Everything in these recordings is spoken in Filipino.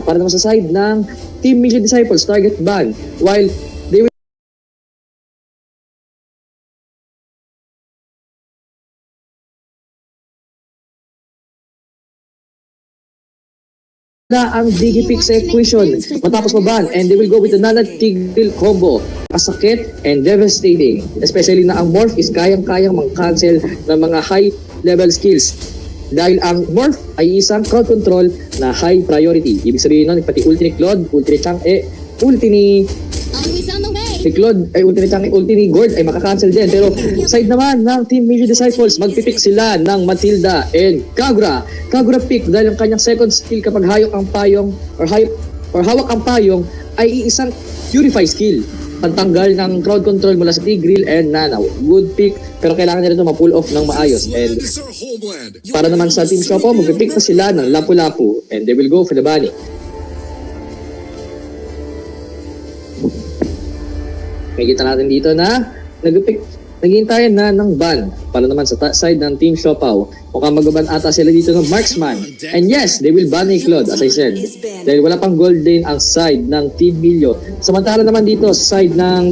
para naman sa side ng Team Million Disciples, target ban. While they will na ang Digipick sa equation matapos maban, and they will go with the Nana Tigreal combo. Kasakit and devastating, especially na ang Morph is kayang-kayang mang-cancel ng mga high level skills dahil ang Morph ay isang crowd control na high priority. Ibig sabihin nun, pati ulti ni Claude, ulti ni Chang, ulti ni Claude, ulti ni Chang, ulti ni Gord ay makakancel din. Pero side naman ng Team Million Disciples, magpipick sila ng Matilda and Kagura. Kagura pick dahil ang kanyang second skill kapag hayok ang payong or hawak ang payong ay isang purify skill. Pantanggal ng crowd control mula sa Tigreal and Nana. Good pick, pero kailangan nila ito ma-pull off ng maayos. And para naman sa Team Shopo, magpipick na sila ng Lapu-Lapu and they will go for the bunny. Makikita natin dito na naghintayan na ng ban para naman sa side ng Team Siopaw. Mukhang mag-ban ata sila dito ng Marksman. And yes, they will ban ni Claude, as I said. Dahil wala pang gold lane ang side ng Team Milyo. Samantala naman dito sa side ng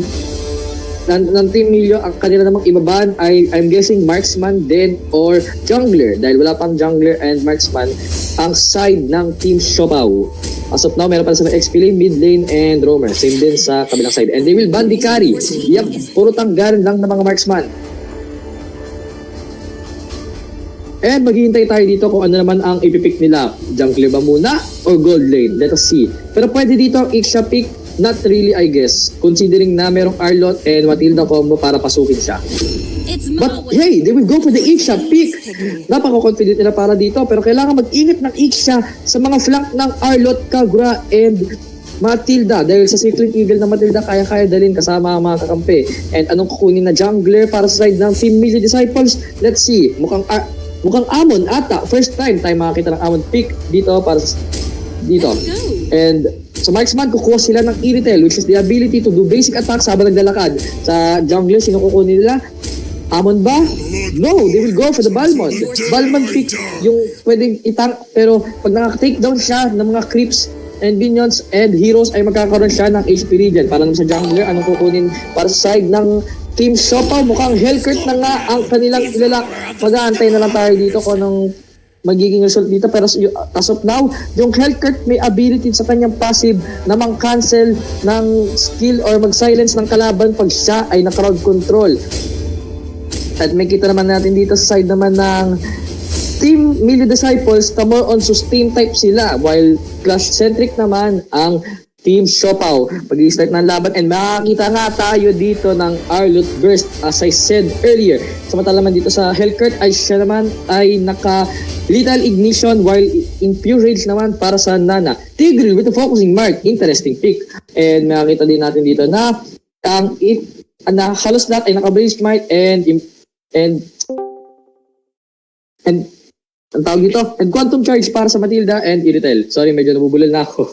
Team Milyo, ang kanila namang ibaban ay, I'm guessing, Marksman din or Jungler. Dahil wala pang Jungler and Marksman ang side ng Team Siopaw. As of now, meron pa sa XP lane, mid lane, and roamer. Same din sa kabilang side. And they will ban the carry. Yup, puro tanggalan lang ng mga marksman. And maghihintay tayo dito kung ano naman ang ipipick nila. Jungler ba muna or gold lane? Let us see. Pero pwede dito ang Ixia pick. Not really, I guess. Considering na merong Arlot and Matilda combo para pasukin siya. But hey, they will go for the Ixia pick. Napaka-confident nila para dito, pero kailangan mag-ingat ng Ixia sa mga flank ng Arlot, Kagura, and Matilda. Dahil sa Secret Eagle na Matilda, kaya-kaya dalhin kasama ang mga kakampi. And anong kukunin na Jungler para sa side ng Team Million Disciples? Let's see. Mukhang Amon ata. First time tayo makakita ng Amon pick dito para dito. And sa Marksman, kukuha sila ng Irritel, which is the ability to do basic attacks habang naglalakad. Sa Jungler, sino kukunin nila? Amon ba? No, they will go for the Balmond. Balmond pick yung pwedeng itank, pero pag nakaka-take down siya ng mga creeps and minions and heroes ay magkakaroon siya ng HP regen. Para naman sa Jungler, anong kukunin para sa side ng Team Siopaw? Mukhang Hellcurt na nga ang kanilang ilalak. Mag-aantay na lang tayo dito kung anong magiging result dito, pero as of now, yung Hellcurt may ability sa kanyang passive na mang-cancel ng skill or mag-silence ng kalaban pag siya ay na-crowd control. At may kita naman natin dito sa side naman ng Team Million Disciples na more on sustain type sila, while clash-centric naman ang Team Siopaw. Pag-i-start ng laban, and makakita nga tayo dito ng Arlot Burst, as I said earlier. Samantala naman dito sa Hellcurt ay siya naman ay naka-lethal ignition, while in pure rage naman para sa Nana. Tigreal with the focusing mark, interesting pick. And makakita din natin dito na ang halos lahat ay naka-brace might and ang tawag dito, and quantum charge para sa Matilda and Irritel. Sorry, medyo nabubulol na ako.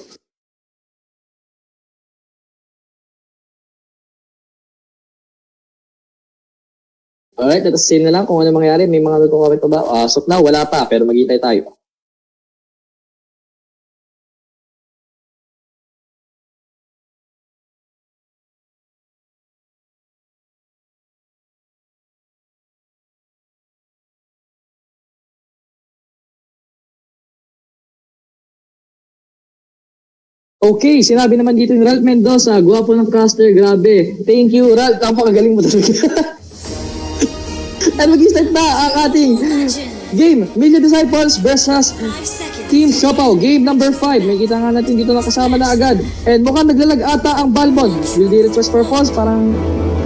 Alright, let us see na lang kung ano mangyayari. May mga nagko-comment pa ba? So now, wala pa, pero maghihintay tayo. Okay, sinabi naman dito ni Ralph Mendoza, gwapo ng caster, grabe. Thank you, Ralph. Napakagaling mo talaga. At mag-start na ang ating game. Million Disciples versus Team Siopaw. Game number 5. May kita nga natin dito na kasama na agad. And mukhang naglalag ata ang Balmond. Will they request for pause? Parang,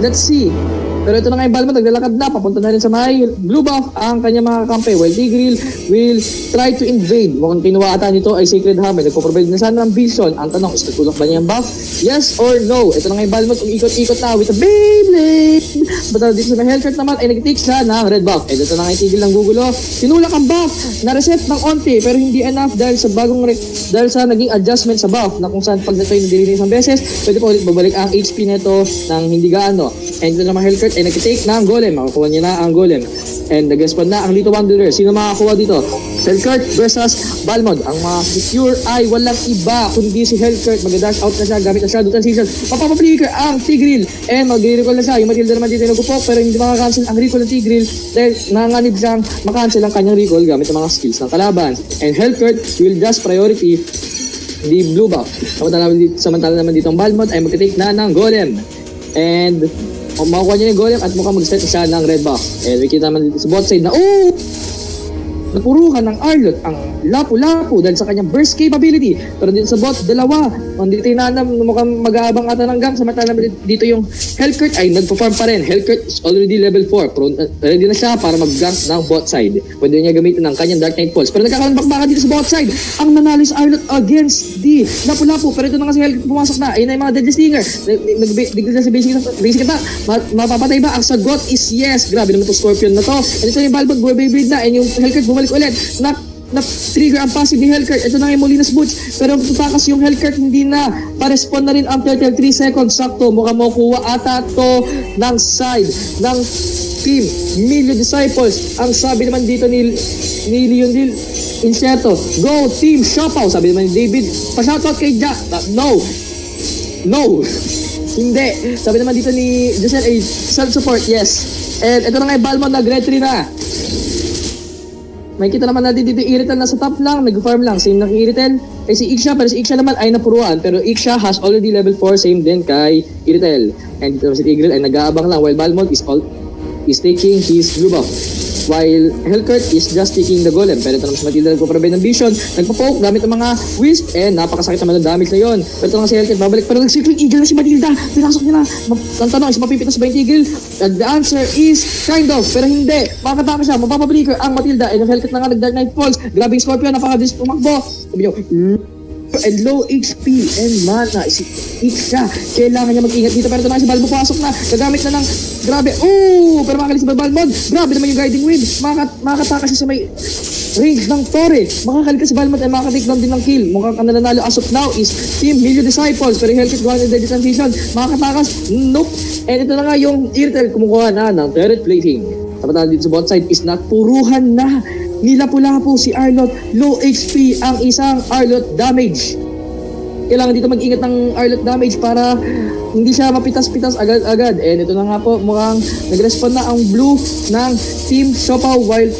let's see. Pero ito na nga yung Balmond, naglalakad na. Papunta na rin sa may blue buff ang kanyang mga kampe. While Tigreal will try to invade. Mukhang kinuha ata nito ay Sacred Hammer. Nagpo-provide na sana ng vision. Ang tanong, is tutulak ba niya yung buff? Yes or no? Ito na nga yung Balmond, umikot-ikot na with a Beyblade. But dito sa may Hellcurt naman ay nag-take siya ng red buff. And ito na nga yung Tigreal ng gugulo. Tinulak ang buff. Na-reset ng onti pero hindi enough dahil sa naging adjustment sa buff na kung saan pag nito yung nililinis ng beses, pwede pa ulit babalik ang HP nito ng hindi gaano. And ito naman Hellcurt ay nag-take ng golem. Makakuha niya na ang golem. And nag-respond na ang Little Wanderer. Sino makakuha dito? Hellcurt versus Balmond, ang mga secure ay walang iba kundi si Hellcurt. Mag-dash out na siya gamit na Shadow Transition. Mapapaplikar ang Tigreal and mag-recall na siya. Yung Matilda naman dito nagupok pero hindi makakancel ang recall ng Tigreal dahil nanganib siyang makancel ang kanyang recall gamit ang mga skills ng kalaban. And Hellcurt will just priority the blue buff. Samantala naman dito ang Balmond ay mag-take na ng Golem. And makukuha niya yung Golem at mukhang mag-set siya ng red buff. And we kita naman dito sa bot side na napuruhan ng Arlott ang Lapu-Lapu dahil sa kanyang burst capability. Pero dito sa bot, dalawa. Dito yung Nanam, mukhang mag-aabang ata ng gang. Samantala dito yung Hellcurt ay nagpo-farm pa rin. Hellcurt is already level 4. Ready na siya para mag-gank ng bot side. Pwede niya gamitin ng kanyang Dark Knight Pulse. Pero nagkakaroon bakbaka dito sa bot side. Ang nanalo si Arlott against the Lapu-Lapu. Pero ito na kasi Hellcurt pumasok na. Ayun na yung mga Deadly Stinger. Nagdigil na sa basic attack. Mapapatay ba? Ang sagot is yes. Grabe naman to Scorpion na to. And ito yung Balmond, buwebe-bleed na. And yung Hellcurt bumalik ulit. Na-trigger ang passive ni Hellcurt. Ito na yung Molina's Butch. Pero tutakas yung Hellcurt, hindi na. Pa-respond na rin ang turtle. 3 seconds. Sakto. Mukhang makukuha ata to ng side ng Team Milio Disciples. Ang sabi naman dito ni Leon Dil Inserto, go Team Siopaw. Sabi naman ni David, pa-shoutout kay No. Hindi. Sabi naman dito ni Giselle, self-support, yes. And ito na nga yung Balmond, nag-red 3 na. May kita naman natin dito Iritel na sa top lang, nag-farm lang, same na kay Iritel. Kay si Ixia, pero si Ixia naman ay napuruan. Pero Ixia has already level 4, same din kay Iritel. And dito si Tigreal ay nag-aabang lang while Balmond is taking his blue buff. While Hellcurt is just taking the Golem. Pero ito naman si Matilda nagpo-provide ng vision, nagpo-poke gamit ang mga wisp, and napakasakit naman ng damage na yun. Pero ito nga si Hellcurt babalik, pero nag-circling eagle na si Matilda. Pinasok niya na. Ang tanong is mapipitas ba yung Tigreal? The answer is kind of, pero hindi. Makakatama siya, mapapabreaker ang Matilda, and yung Hellcurt na nga nag-Dark Knight Pulse. Grabe yung Scorpion, napakadis tumakbo. Sabi nyo, and low HP and mana si Ixia. Kailangan niya mag-ingat dito, pero ito na si Balmond pasok na. Gagamit na ng grabe. Pero makakalis si Balmond. Grabe naman yung guiding wind. Makakataka siya sa may range ng Torre. Makakalit si Balmond ay makakatake down din ng kill. Mukhang ang nanalo as of now is Team Milio Disciples. Pero Hellcurt gawa ng Deadly Transition. Makakatakas. Nope. And ito na nga yung Iritel kumukuha na ng third plating. Tapos dito sa bot side is napuruhan na ni Lapu-Lapu si Arlott. Low HP ang isang Arlott damage. Kailangan dito mag-ingat ng Arlott damage para hindi siya mapitas-pitas agad-agad. And ito na nga po, mukhang nag-respond na ang blue ng Team Siopaw while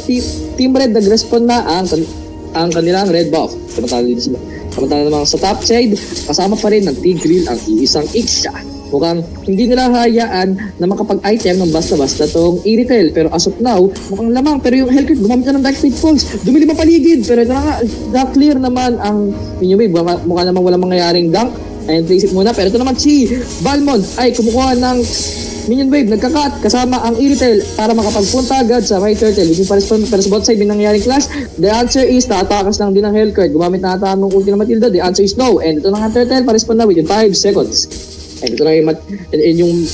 Team Red nag-respond na ang kanilang red buff. Samantala naman sa top side, kasama pa rin ng Tigreal ang isang Ixia. Mukhang hindi nila hayaan na makapag-item ng basta-basta tong Iritel. Pero as of now, mukhang lamang. Pero yung Hellcurt, gumamit na ng Dark Knight Pulse. Dumili pa paligid. Pero ito na nga, na-clear naman ang Minion Wave. Mukha naman walang mangyayaring dunk. And place it muna. Pero ito naman si Balmond ay kumukuha ng Minion Wave. Nagka-cut kasama ang Iritel para makapagpunta agad sa my turtle. Which is pero sa bot side, may nangyayaring clash. The answer is, taatakas lang din ng Hellcurt. Gumamit na ata ng ulti na Matilda. The answer is no. And ito na nga turtle, pa-respond na within 5 seconds. And ito na yung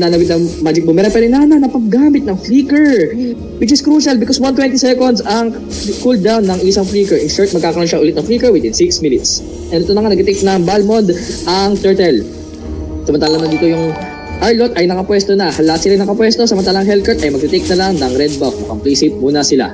nanawit ng Magic Boomerang, pero napaggamit ng Flicker, which is crucial because 120 seconds ang cooldown ng isang Flicker. In short, magkakaroon siya ulit ng Flicker within 6 minutes. And ito na nga, nag-take na Balmond ang Turtle. Samantala na dito yung Arlott ay nakapwesto na. Lahat sila nakapwesto, samantalang Hellcurt ay mag-take na lang ng red buff. Mukhang play safe muna sila.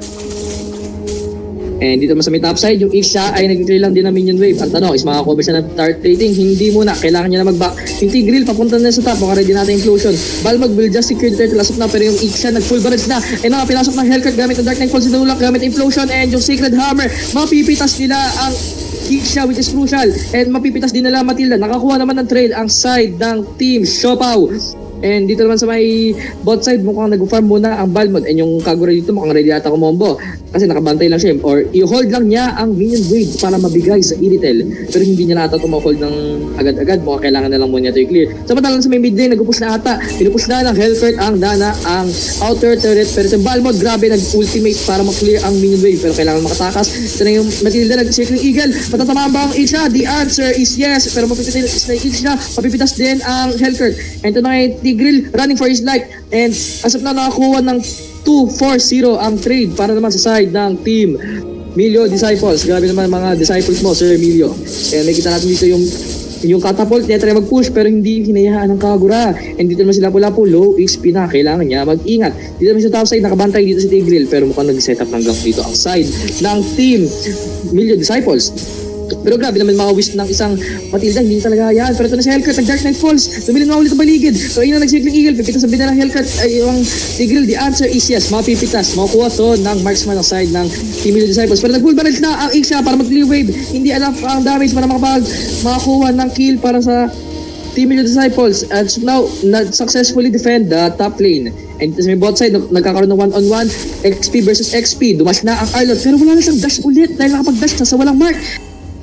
And dito naman sa may top side, yung Ixia ay nag-clear lang din ng Minion Wave. Ang tanong is makakover siya ng start plating. Hindi muna, kailangan niya na mag-back. Yung Tigreal papunta na sa top, mukhang ready natin implosion. Balmond will just secure the turtle as of now, pero yung Ixia nag-full barrage na. And pinasok ng Hellcurt gamit ng Dark Knight Pulse sinulak, gamit implosion, and yung Sacred Hammer. Mapipitas nila ang Ixia, which is crucial. And mapipitas din nila Matilda. Nakakuha naman ng trade ang side ng Team Siopaw. And dito naman sa may bot side, mukhang nag-farm muna ang Balmond. And yung Kagura dito mukhang ready ata kumombo. Kasi nakabantay lang siya. Or i-hold lang niya ang Minion Wave para mabigay sa Iritel. Pero hindi niya na ata hold ng agad-agad. Mukhang kailangan na lang muna ito i-clear. Samantalang sa may mid lane, nag-push na ata. Pinupush na ng Hellcurt ang Dana, ang outer turret. Pero yung Balmond, grabe, nag-ultimate para ma-clear ang Minion Wave. Pero kailangan makatakas. Ito na yung Matilda, nag-circling eagle. Matatamaan ba ang Ixia? The answer is yes. Pero mapipitas na Ixia. Mapipitas din ang Hellcurt. And ito na yung Tigreal running for his life. And as of now, nakakuha ng 2-4-0 ang trade para naman sa side ng Team Milio Disciples. Grabe naman mga disciples mo, Sir Milio. And nakita natin dito yung Yung catapult niya try mag-push pero hindi hinayaan ng Kagura. And dito naman si Lapu-Lapu, low HP na, kailangan niya mag-ingat. Dito naman sa top side, nakabantay dito si Tigreal pero mukhang nag-set up ng gank dito ang side ng team Million Disciples. Pero grabe naman makawist ng isang Matilda, hindi talaga yan. Pero ito na si Hellcat, nag-Dark Knight Falls. Tumilin na ulit ang baligid. So yun na nag-Circling Eagle, pipitas sa bida ng Hellcat ay yung Tigreal. The answer is yes, mapipitas. Makukuha to ng marksman ng side ng Team Million Disciples. Pero nag-full barrels na ang Isha para mag-clear wave. Hindi enough ang damage para makakuha ng kill para sa Team Million Disciples. And so now, successfully defend the top lane. And sa may bot side, nagkakaroon ng one-on-one, XP versus XP. Dumash na ang Arlot. Pero wala na siyang dash ulit dahil nakapag-dash na sa walang mark.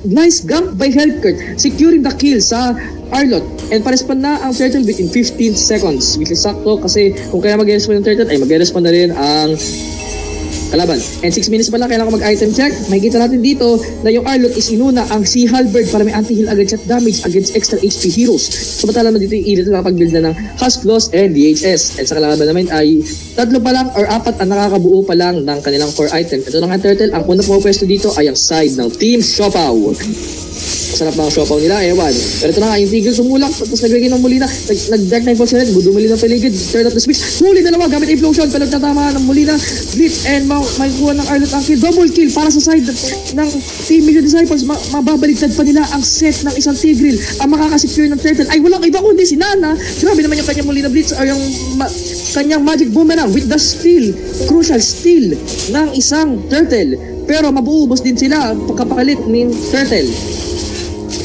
Nice gank by Hellcat, securing the kill sa Arlot. And pa-respond na ang turtle within 15 seconds. Which is sakto kasi kung kaya mag-respond ng turtle, ay mag-respond na rin ang kalaban. And 6 minutes pa lang, kailangan ko mag-item check. Makikita natin dito na yung Arlot is inuna ang Sea Halberd para may anti-heal against shot damage against extra HP heroes. Samantala naman dito yung Edith nakapag-build na ng Husk Claws and DHS. And sa kalaban naman ay 3 pa lang or 4 ang nakakabuo pa lang ng kanilang core item. Ito na nga turtle, ang unang pwesto dito ay ang side ng Team Siopaw. Sarap ng Siopaw nila, ewan. Pero ito na nga, yung Tigreal sumulak, tapos naglagay ng Molina, nag-Dark Knight Falls na rin, dumili ng paligid, turn up the switch, huli dalawa gamit implosion, pero tatama ng Molina, Blitz, and may kuha ng Arlot ang kill, double kill para sa side ng Team Million Disciples. Mababaligtad pa nila ang set ng isang Tigreal. Ang makakasecure ng turtle ay walang iba kundi si Nana. Grabe naman yung kanyang Molina Blitz or yung kanyang magic boomerang with the steal, crucial steal ng isang turtle. Pero mabuubos din sila pagkapalit ng turtle.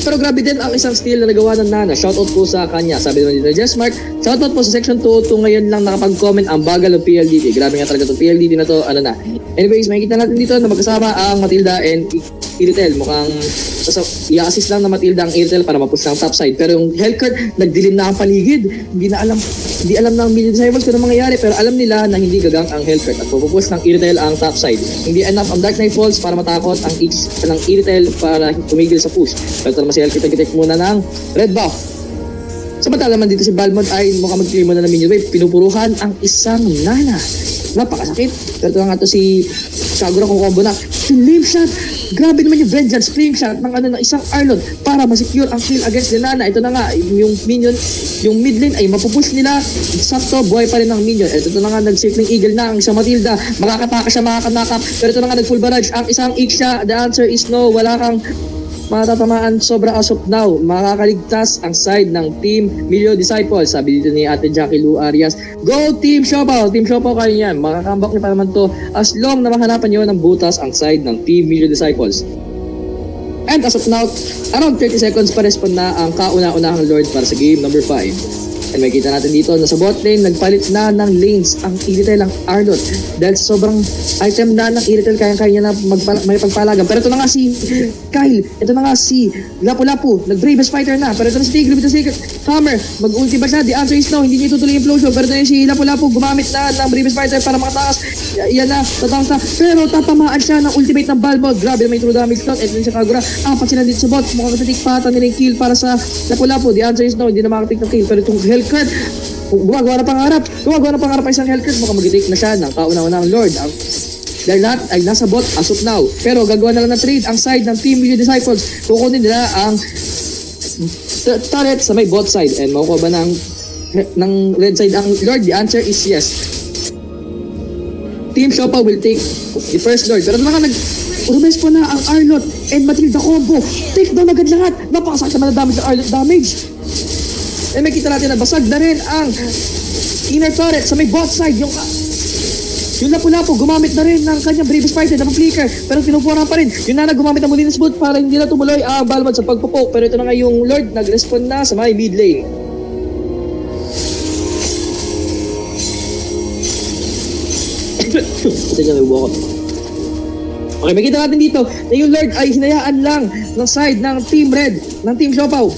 Pero grabe din ang isang steal na nagawa ng Nana. Shoutout po sa kanya. Sabi naman dito, Jessmark, shoutout po sa section 202 ngayon lang nakapag-comment ang bagal ng PLDT. Grabe nga talaga itong PLDT na to, ano na. Anyways, makikita natin dito na magkasama ang Matilda and Iritel. Mukhang i-assist lang na Matilda ang Iritel para mapush ng top side. Pero yung Hellcat, nagdilim na ang paligid. Hindi alam ng Million Disciples kung ano mangyayari, pero alam nila na hindi gagang ang Hellcat at pupupush ng Iritel ang top side. Hindi enough ang Dark Knight Falls para matakot ang Iritel para tumigil sa push. Pero ito naman si Hellcat, nag-detect muna ng red buff. Samantala naman dito si Balmond ay mukhang mag-clear muna ng minion wave. Pinupuruhan ang isang Nana. Napakasakit. Pero ito nga ito si Kagura kung combo na. Flame shot. Grabe naman yung vengeance flame shot ng isang Arlot para ma-secure ang kill against ni Nana. Ito na nga, yung minion, yung mid lane ay mapupush nila. Sakto, buhay pa rin ang minion. Ito na nga, nag-circling eagle na ang isang Matilda. Makakataka siya, makakanakap. Pero ito na nga, nag-full barrage ang isang Ixia. The answer is no. Wala kang matatamaan sobra as of now. Makakaligtas ang side ng Team Million Disciples. Sabi dito ni Ate Jackie Lou Arias, go Team Siopaw! Team Siopaw kayo yan. Makakambak niyo pa naman to as long na mahanapan nyo ng butas ang side ng Team Million Disciples. And as of now, around 30 seconds pa respond na ang kauna-unahang Lord para sa game number 5. And makikita natin dito na sa bot lane, nagpalit na ng lanes ang Iritel, ang Arlot. Dahil sa sobrang item na ng Iritel, kaya-kaya na may pagpalagan. Pero ito na nga si Kyle, ito na nga si Lapu-Lapu, nag-Bravest Fighter na. Pero ito na si Tigreal with the Sacred Hammer, mag-ulti ba siya? The answer is no, hindi niya itutuloy yung implosion. Pero ito na si Lapu-Lapu, gumamit na ng Bravest Fighter para makatakas. Yan na, tatangos na. Pero tatamaan siya ng ultimate ng Balmond. Grabe naman yung true damage count. Ito na si Kagura, apat sila dito sa bot. Mukhang natitikpatan nila yung kill para sa Lapu-Lapu. The answer is no, hindi na makatik ng kill. Pero itong Hellcat, gumagawa ng pangarap ang isang Hellcat, mukhang mag-take na siya ng kauna-unang Lord. Dahil lahat ay nasa bot as of now. Pero gagawa na lang na trade ang side ng Team Million Disciples. Kukunin nila ang turret sa may bot side. And makukuha ba ng red side ang Lord? The answer is yes. Team Siopaw will take the first Lord. Pero naman rumes po na ang Arlot and Matilda combo. Take down agad lahat. Napakasakit naman na damage ng Arlot damage. Eh makita natin na basag na rin ang inner turret sa may bot side. Yung Lapu-Lapu gumamit na rin ng kanyang Bravest Fighter na flicker, pero pinupura pa rin. Yung Nana gumamit ng Molina's Boot para hindi na tumuloy ang Balmond sa pagpupok. Pero ito na nga yung Lord, nag-respond na sa may mid lane. Ito niya may walk. Okay, makita natin dito na yung Lord ay hinayaan lang ng side ng Team Red, ng Team Siopaw.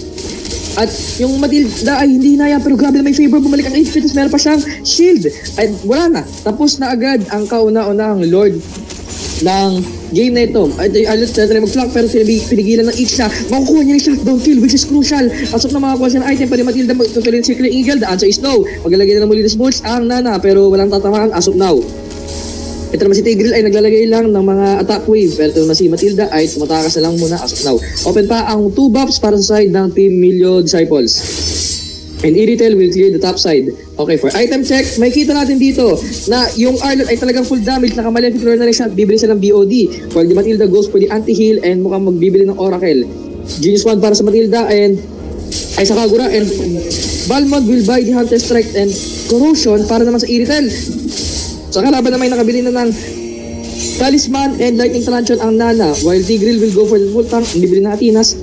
At yung Matilda ay hindi hinaya, pero grabe na may favor, bumalik ang HP, tapos meron pa siyang shield. Ay wala na, tapos na agad ang kauna-unahang Lord ng game na ito. Ay Arlot na talaga mag-flank, pero pinigilan ng Ixia. Makukuha niya yung shutdown kill, which is crucial. Pasok na makakuha siya ng item, pero Matilda tutuloy ng Circling Eagle. The answer is no. Maglalagay na ng Molina's Bolts ang Nana, pero walang tatamaan as of now. Ito naman si Tigreal ay naglalagay lang ng mga attack wave. Pero ito naman si Matilda ay tumatakas na lang muna as of now. Open pa ang 2 buffs para sa side ng Team Milio Disciples. And Iritel will clear the top side. Okay, for item check, may kita natin dito na yung Arlott ay talagang full damage, naka-Malefic Lord na rin siya at bibili siya ng BOD. While the Matilda goes for the anti-heal and mukhang magbibili ng Oracle. Genius 1 para sa Matilda and ay sa Kagura and Balmond will buy the Hunter Strike and Corrosion para naman sa Iritel. Sa kalaban naman ay nakabili na ng Talisman and Lightning Talantion ang Nana, while Tigreal will go for the full tank, bibili ng Atinas.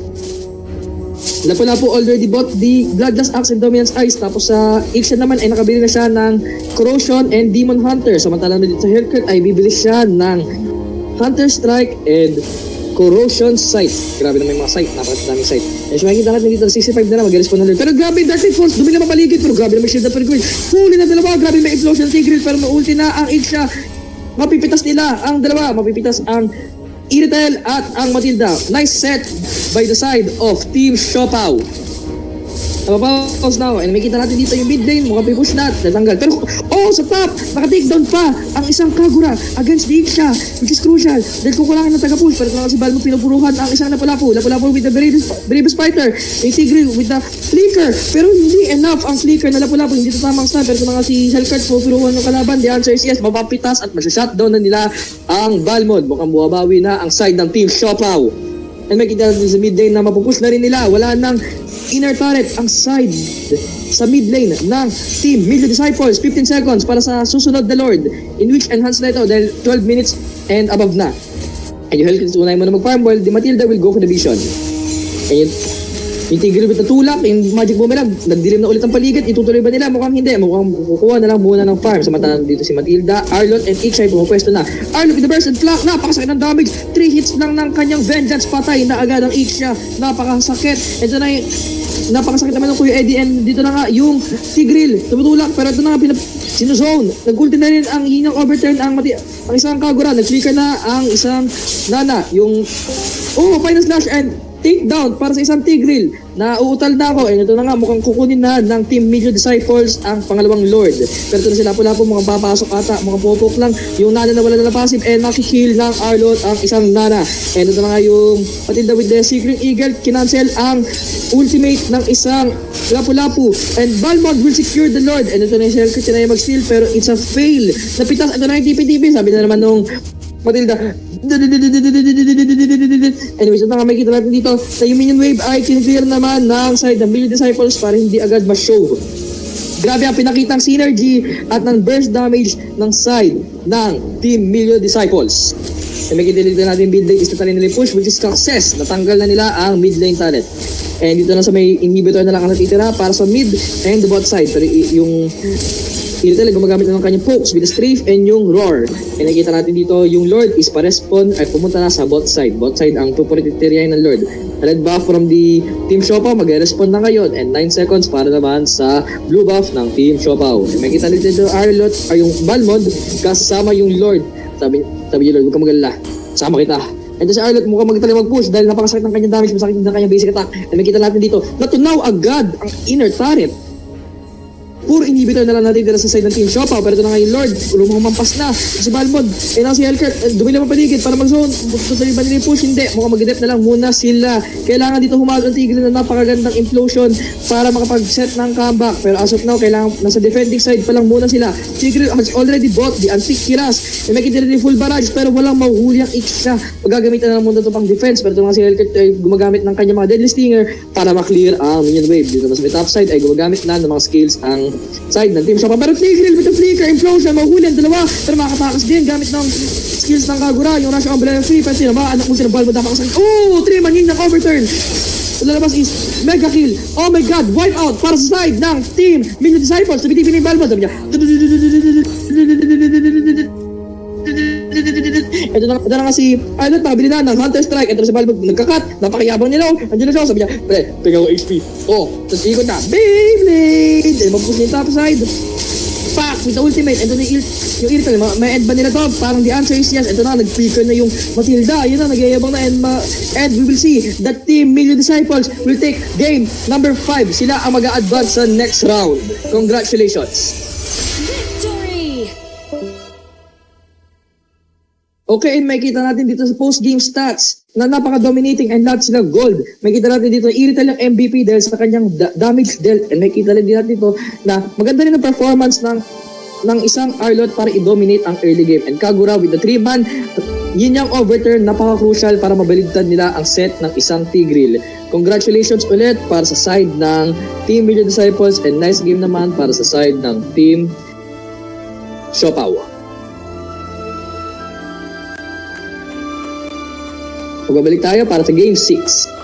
Lapu-Lapu already bought the Bloodlust Axe and Dominance Ice. Tapos sa Ixia naman ay nakabili na siya ng Corrosion and Demon Hunter. Samantalang dito sa Hellcat ay bibili siya ng Hunter Strike and Corrosion Sight. Grabe na may mga sight, napakadaming sight. As makikita natin dito, 65 na mag-respond na. Pero grabe, Dark Force, dumi na mapaligid. Pero grabe na may shield na perguin. Huli na dalawa, grabe may explosion ng Tigreal. Pero maulti na ang Ixia. Mapipitas nila ang dalawa. Mapipitas ang Iritel at ang Matilda. Nice set by the side of Team Siopaw. Pause now, and makita natin dito yung mid lane, mukhang push na, natanggal. Pero, sa top, naka-takedown pa ang isang Kagura against the Ixia, which is crucial. Dahil kukulangin ng taga-push, pero kung si Balmo pinupuruhan ang isang Lapu-Lapu with the bravest fighter, yung Tigreal with the flicker. Pero hindi enough ang flicker na Lapu-Lapu, hindi ito tamang stun. Pero kung nga si Hellcat pupuruhan ng kalaban, the answer is yes, mapapitas at masya-shutdown na nila ang Balmond. Mukhang buwabawi na ang side ng Team Siopaw. And makikita natin sa mid lane na mapupush na rin nila. Wala nang inner turret ang side sa mid lane ng Team Milio Disciples. 15 seconds para sa susunod na Lord, in which enhance na ito dahil 12 minutes and above na. And yung Hellcat, unay mo na mag-farm while the Matilda will go for the vision. And yung Tigreal with the tulak, yung Magic Boomerang, nagdilim na ulit ang paligid, itutuloy ba nila? Mukhang hindi, mukhang kukuha na lang muna ng farm. Samantalang dito si Matilda, Arlott and Ixia ay pumapwesto na. Arlott with the burst and flank, napakasakit ng damage, 3 hits lang ng kanyang vengeance, patay na agad ang Ixia, napakasakit. Ito na yung napakasakit naman ng Kuya Eddie, and dito na nga yung Tigreal, tumutulak, pero ito na nga sinuzone, nag-ulti na rin ang hinyang overturn ang isang Kagura, nag-flicker na ang isang Nana, yung final slash and takedown para sa isang Tigreal. Nauutal na ako. Ito na nga, mukhang kukunin na ng Team Milio Disciples ang pangalawang Lord. Pero ito na sila Lapu-Lapu, mukhang papasok ata, mukhang pupok lang. Yung Nana na wala na passive and nakikill ng Arlott ang isang Nana. And ito na nga yung Matilda with the Secret Eagle, kinancel ang ultimate ng isang Lapu-Lapu. And Balmond will secure the Lord. And ito na yung Hellcat na yung mag-steal, pero it's a fail. Napitas, ito na yung TP-TP. Sabi na naman nung Matilda. Anyways, ito nga makikita natin dito na yung minion wave ay kineclear naman ng side ng Milio Disciples para hindi agad ma-show. Grabe ang pinakitang synergy at ng burst damage ng side ng Team Milio Disciples. E makikita dito natin mid lane is natalin nila push, which is success. Natanggal na nila ang mid lane talent. And dito na sa may inhibitor na lang ang natitira para sa mid and the bot side. Pero yung Iritel gumagamit na ng kanyang pokes with the strafe and yung roar. And nakita natin dito yung Lord is pa-respawn at pumunta na sa bot side. Bot side ang pupuritiriyahin ng Lord. Red buff from the Team Siopaw, mag-respond na ngayon. And 9 seconds para naman sa blue buff ng Team Siopaw. And makita dito yung Arlott ay yung Balmond kasama yung Lord. Sabi niyo Lord, huwag ka mag-alala. Sama kita. And si Arlott mukhang magtalim mag-push dahil napakasakit ng kanyang damage, masakit din ng kanyang basic attack. And makita natin dito, natunaw agad ang inner turret. Puro inhibitor na lang natin dito sa side ng Team Siopaw. Pero ito na nga yung Lord, lumampas na si Balmond. E na si Hellcat, dumili mo paligid para mag-zone. Tutuloy ba nila yung push? Hindi, mukhang mag-dep na lang muna sila. Kailangan dito humalo ang Tigreal na napakagandang implosion para makapag-set ng comeback. Pero as of now, kailangan nasa defending side pa lang muna sila. Tigreal has already bought the antique Kiras. E makikita rin yung full barrage pero walang mahuhuli ang Ixia. Pagagamitan na lang muna ito pang defense. Pero ito nga si Hellcat ay gumagamit ng kanyang mga deadly stinger para maklear ang minion wave. Dito na sa top side ay gumagamit na ng mga skills ang side ng Team Siopaw. Pero Tigreal with the flicker, implosion, mahuhuli ang dalawa. Pero makatakas din gamit ng skills ng Kagura, yung Rush Umbrella Free, pero sinaba, anak ulti ng Balmond, napakasalit. 3-man yun ng overturn. Lalabas is mega kill. Oh my god, wipe out para sa side ng Team Milio Disciples. Sabi TV ni Balmond, sabi niya. Ito na nga si Arlott, nakabili na ng Hunter Strike. Ito na si Balmond, nagkakat, napakayabang nila. Andiyan na siya, sabi niya, pre, pigaw HP. Tapos ikot na, Beyblade! Mapus niya yung top side. Pack with the ultimate. Ito na yung Iritel, may end ba nila to? Parang the answer is yes. Ito na, nag-picker na yung Matilda. Yun na, nagyayabang na. And we will see that Team Milio Disciples will take game number 5. Sila ang mag-a-advance sa next round. Congratulations! Okay, and makita natin dito sa post-game stats na napaka-dominating and lahat sila gold. Makita natin dito, irital yung MVP dahil sa kanyang damage dealt. And makita din natin dito na maganda rin ang performance ng isang Arlott para i-dominate ang early game. And Kagura with the 3-man, yun yung overturn, napaka-crucial para mabaligtad nila ang set ng isang Tigreal. Congratulations ulit para sa side ng Team Million Disciples and nice game naman para sa side ng Team Siopaw. Magbabalik tayo para sa Game 6.